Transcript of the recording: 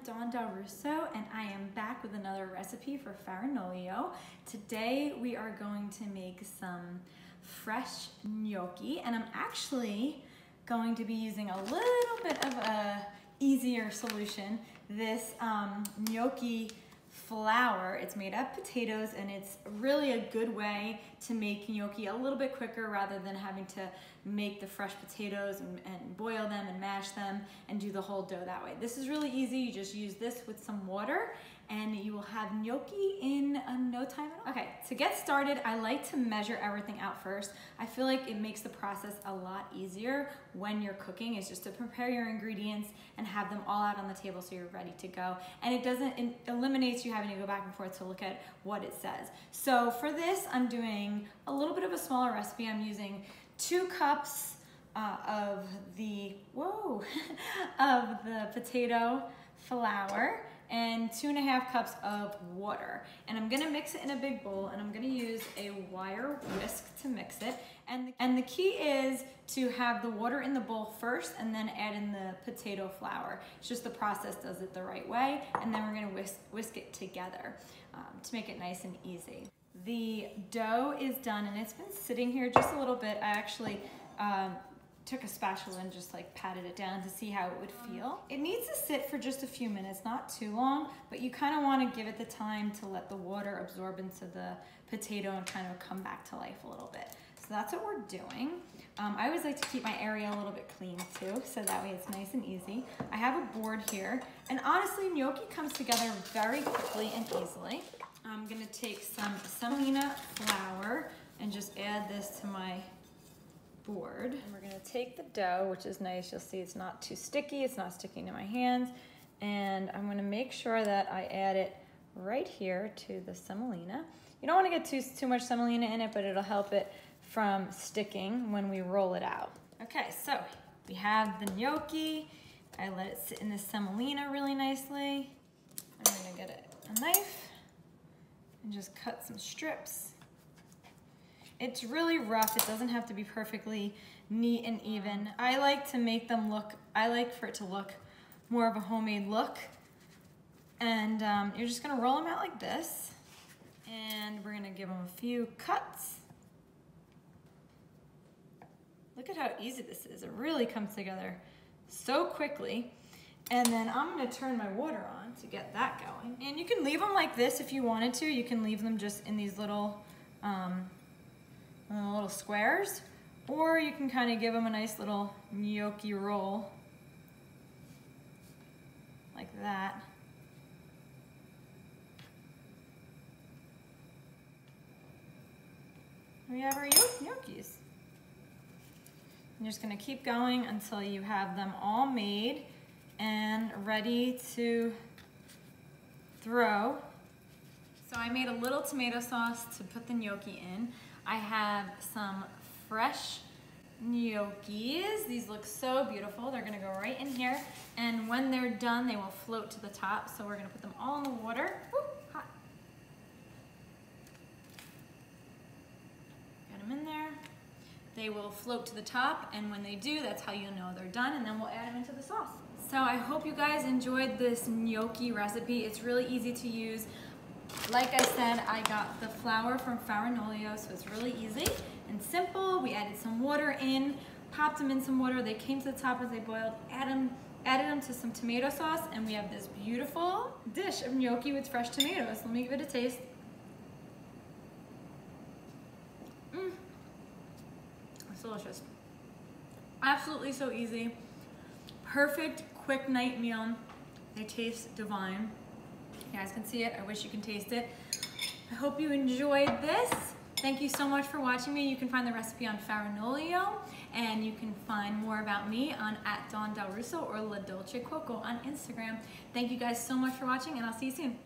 Dawn Del Russo, and I am back with another recipe for farinaglio. Today we are going to make some fresh gnocchi, and I'm actually going to be using a little bit of a easier solution. This gnocchi flour, it's made of potatoes, and it's really a good way to make gnocchi a little bit quicker rather than having to make the fresh potatoes and boil them and mash them and do the whole dough that way. This is really easy. You just use this with some water and you will have gnocchi in no time at all. Okay, to get started, I like to measure everything out first. I feel like it makes the process a lot easier when you're cooking. It's just to prepare your ingredients and have them all out on the table so you're ready to go. And it eliminates you having to go back and forth to look at what it says. So for this, I'm doing a little bit of a smaller recipe. I'm using 2 cups of the potato flour and 2.5 cups of water. And I'm gonna mix it in a big bowl, and I'm gonna use a wire whisk to mix it. And the key is to have the water in the bowl first and then add in the potato flour. It's just the process does it the right way, and then we're gonna whisk it together to make it nice and easy. The dough is done, and it's been sitting here just a little bit. I actually took a spatula and just like patted it down to see how it would feel. It needs to sit for just a few minutes, not too long, but you kind of want to give it the time to let the water absorb into the potato and kind of come back to life a little bit. So that's what we're doing. I always like to keep my area a little bit clean too, so that way it's nice and easy. I have a board here, and honestly, gnocchi comes together very quickly and easily. I'm gonna take some semolina flour and just add this to my board. And we're gonna take the dough, which is nice. You'll see it's not too sticky. It's not sticking to my hands. And I'm gonna make sure that I add it right here to the semolina. You don't wanna get too much semolina in it, but it'll help it from sticking when we roll it out. Okay, so we have the gnocchi. I let it sit in the semolina really nicely. I'm gonna get a knife and just cut some strips. It's really rough. It doesn't have to be perfectly neat and even. I like to make them look, I like for it to look more of a homemade look. And you're just gonna roll them out like this. And we're gonna give them a few cuts. Look at how easy this is. It really comes together so quickly. And then I'm gonna turn my water on to get that going. And you can leave them like this if you wanted to. You can leave them just in these little squares, or you can kind of give them a nice little gnocchi roll like that. We have our gnocchis. You're just gonna keep going until you have them all made and ready to throw. So I made a little tomato sauce to put the gnocchi in. I have some fresh gnocchis. These look so beautiful. They're gonna go right in here. And when they're done, they will float to the top. So we're gonna put them all in the water. Woo, hot. Get them in there. They will float to the top, and when they do, that's how you know they're done, and then we'll add them into the sauce. So I hope you guys enjoyed this gnocchi recipe. It's really easy to use. Like I said, I got the flour from farinaglio, so it's really easy and simple. We added some water in, popped them in some water. They came to the top as they boiled, added them to some tomato sauce, and we have this beautiful dish of gnocchi with fresh tomatoes. Let me give it a taste. It's delicious. Absolutely so easy. Perfect, quick night meal. They taste divine. You guys can see it. I wish you can taste it. I hope you enjoyed this. Thank you so much for watching me. You can find the recipe on farinaglio, and you can find more about me on @Dawn Del Russo or La Dolce Coco on Instagram. Thank you guys so much for watching, and I'll see you soon.